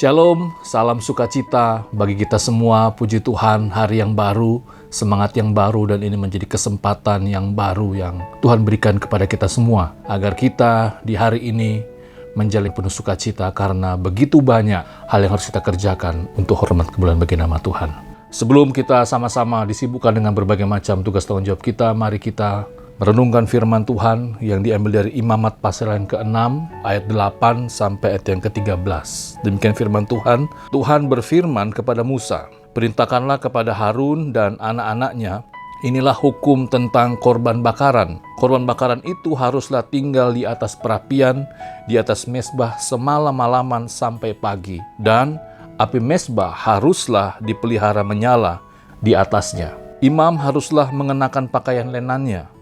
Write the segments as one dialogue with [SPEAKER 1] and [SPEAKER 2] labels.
[SPEAKER 1] Shalom, salam sukacita bagi kita semua. Puji Tuhan, hari yang baru, semangat yang baru, dan ini menjadi kesempatan yang baru yang Tuhan berikan kepada kita semua, agar kita di hari ini menjalin penuh sukacita karena begitu banyak hal yang harus kita kerjakan untuk hormat kemuliaan bagi nama Tuhan. Sebelum kita sama-sama disibukkan dengan berbagai macam tugas tanggung jawab kita, mari kita merenungkan firman Tuhan yang diambil dari Imamat pasal yang ke-6 ayat 8 sampai ayat yang ke-13. Demikian firman Tuhan. Tuhan berfirman kepada Musa, "Perintahkanlah kepada Harun dan anak-anaknya, inilah hukum tentang korban bakaran. Korban bakaran itu haruslah tinggal di atas perapian, di atas mezbah semalam-malaman sampai pagi. Dan api mezbah haruslah dipelihara menyala di atasnya. Imam haruslah mengenakan pakaian lenannya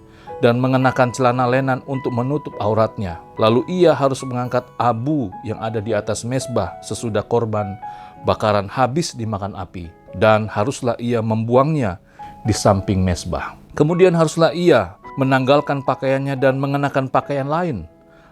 [SPEAKER 1] dan mengenakan celana lenan untuk menutup auratnya. Lalu ia harus mengangkat abu yang ada di atas mezbah sesudah korban bakaran habis dimakan api, dan haruslah ia membuangnya di samping mezbah. Kemudian haruslah ia menanggalkan pakaiannya dan mengenakan pakaian lain,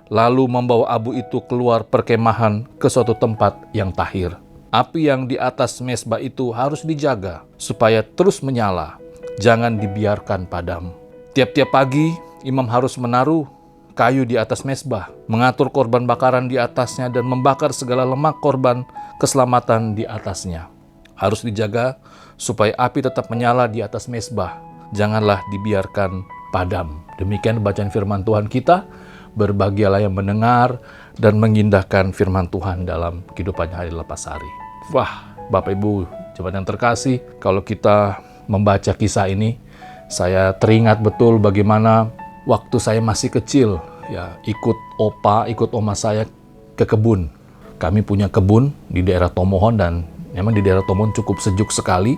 [SPEAKER 1] lalu membawa abu itu keluar perkemahan ke suatu tempat yang tahir. Api yang di atas mezbah itu harus dijaga supaya terus menyala, jangan dibiarkan padam. Tiap-tiap pagi, imam harus menaruh kayu di atas mezbah, mengatur korban bakaran di atasnya, dan membakar segala lemak korban keselamatan di atasnya. Harus dijaga supaya api tetap menyala di atas mezbah. Janganlah dibiarkan padam." Demikian bacaan firman Tuhan kita. Berbahagialah yang mendengar dan mengindahkan firman Tuhan dalam kehidupannya hari lepas hari. Wah, Bapak Ibu, jemaat yang terkasih, kalau kita membaca kisah ini, saya teringat betul bagaimana waktu saya masih kecil, ya, ikut oma saya ke kebun. Kami punya kebun di daerah Tomohon, dan memang di daerah Tomohon cukup sejuk sekali.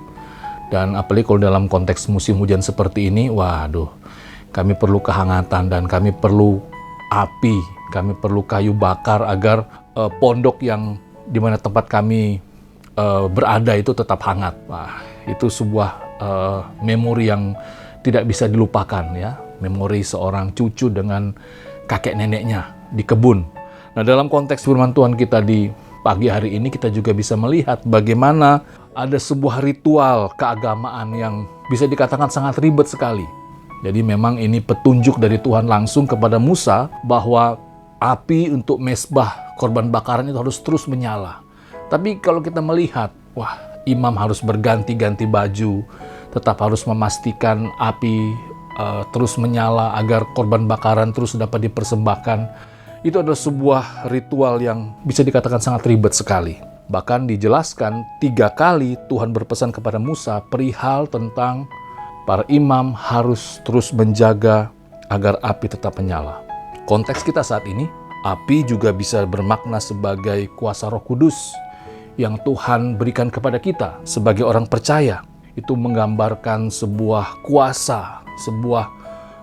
[SPEAKER 1] Dan apalagi kalau dalam konteks musim hujan seperti ini, waduh, kami perlu kehangatan dan kami perlu api, kami perlu kayu bakar agar pondok yang di mana tempat kami berada itu tetap hangat. Wah, itu sebuah memori yang tidak bisa dilupakan, ya. Memori seorang cucu dengan kakek neneknya di kebun. Nah, dalam konteks firman Tuhan kita di pagi hari ini, kita juga bisa melihat bagaimana ada sebuah ritual keagamaan yang bisa dikatakan sangat ribet sekali. Jadi memang ini petunjuk dari Tuhan langsung kepada Musa bahwa api untuk mezbah korban bakaran itu harus terus menyala. Tapi kalau kita melihat, wah, imam harus berganti-ganti baju, tetap harus memastikan api terus menyala agar korban bakaran terus dapat dipersembahkan. Itu adalah sebuah ritual yang bisa dikatakan sangat ribet sekali. Bahkan dijelaskan 3 kali Tuhan berpesan kepada Musa perihal tentang para imam harus terus menjaga agar api tetap menyala. Konteks kita saat ini, api juga bisa bermakna sebagai kuasa Roh Kudus yang Tuhan berikan kepada kita sebagai orang percaya. Itu menggambarkan sebuah kuasa, sebuah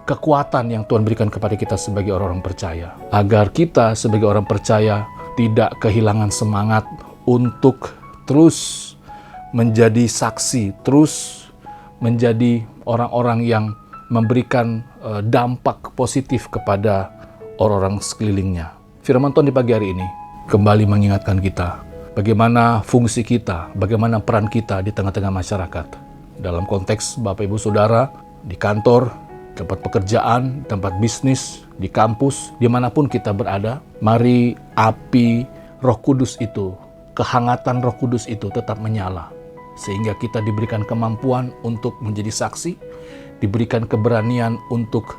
[SPEAKER 1] kekuatan yang Tuhan berikan kepada kita sebagai orang-orang percaya. Agar kita sebagai orang percaya tidak kehilangan semangat untuk terus menjadi saksi, terus menjadi orang-orang yang memberikan dampak positif kepada orang-orang sekelilingnya. Firman Tuhan di pagi hari ini kembali mengingatkan kita bagaimana fungsi kita, bagaimana peran kita di tengah-tengah masyarakat. Dalam konteks Bapak Ibu Saudara, di kantor, tempat pekerjaan, tempat bisnis, di kampus, dimanapun kita berada, mari api Roh Kudus itu, kehangatan Roh Kudus itu tetap menyala. Sehingga kita diberikan kemampuan untuk menjadi saksi, diberikan keberanian untuk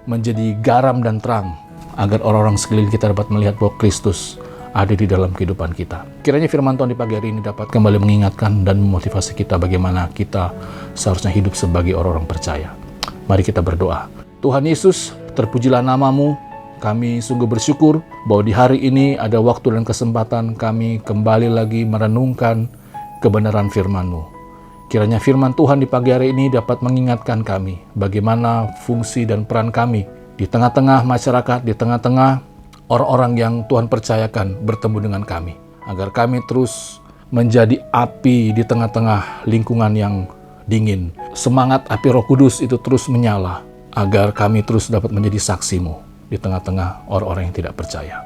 [SPEAKER 1] menjadi garam dan terang, agar orang-orang sekeliling kita dapat melihat bahwa Kristus ada di dalam kehidupan kita. Kiranya firman Tuhan di pagi hari ini dapat kembali mengingatkan dan memotivasi kita bagaimana kita seharusnya hidup sebagai orang-orang percaya. Mari kita berdoa. Tuhan Yesus, terpujilah nama-Mu. Kami sungguh bersyukur bahwa di hari ini ada waktu dan kesempatan kami kembali lagi merenungkan kebenaran firman-Mu. Kiranya firman Tuhan di pagi hari ini dapat mengingatkan kami bagaimana fungsi dan peran kami di tengah-tengah masyarakat, di tengah-tengah orang-orang yang Tuhan percayakan bertemu dengan kami, agar kami terus menjadi api di tengah-tengah lingkungan yang dingin. Semangat api Roh Kudus itu terus menyala, agar kami terus dapat menjadi saksi-Mu di tengah-tengah orang-orang yang tidak percaya.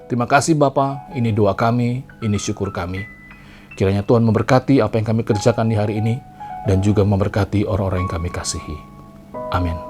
[SPEAKER 1] Terima kasih Bapa, ini doa kami, ini syukur kami. Kiranya Tuhan memberkati apa yang kami kerjakan di hari ini, dan juga memberkati orang-orang yang kami kasihi. Amin.